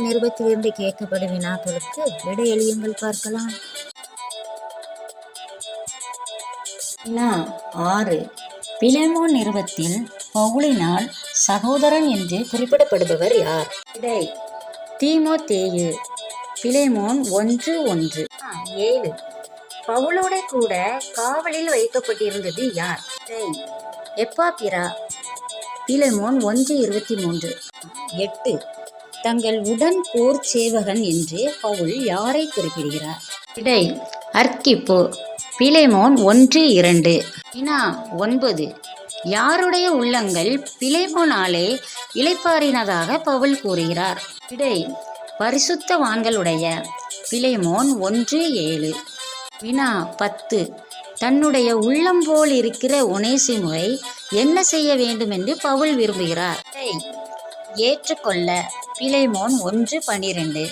நிருபத்திலிருந்து கேட்கப்படும் வினாக்களுக்கு விடையளியுங்கள் பார்க்கலாம். வினா 6. பிலேமோன் நிருபத்தில் பவுலினால் சகோதரன் என்று குறிப்பிடப்படுபவர் யார்? விடை தீமோத்தேயு. பிலேமோன் 1:1. 7. பவுலோட கூட காவலில் வைக்கப்பட்டிருந்தது யார்? விடை எப்பாப்பிரா. பிலேமோன் 1:23. 8. தங்கள் உடன் போர் சேவகன் என்று பவுல் யாரை குறிப்பிடுகிறார்? விடை அர்க்கிப்பு. பிலேமோன் 1:2. வினா 9. யாருடைய உள்ளங்கள் பிலேமோனாலே இளைப்பாறினதாக பவுல் கூறுகிறார்? விடை பரிசுத்தவான்களுடைய. பிலேமோன் 1:7. வினா 10. தன்னுடைய உள்ளம் போல் இருக்கிற ஒனேசிமுவை என்ன செய்ய வேண்டும் என்று பவுல் விரும்புகிறார்? விடை ஏற்றுக்கொள்ள. பிலேமோன் 1:12.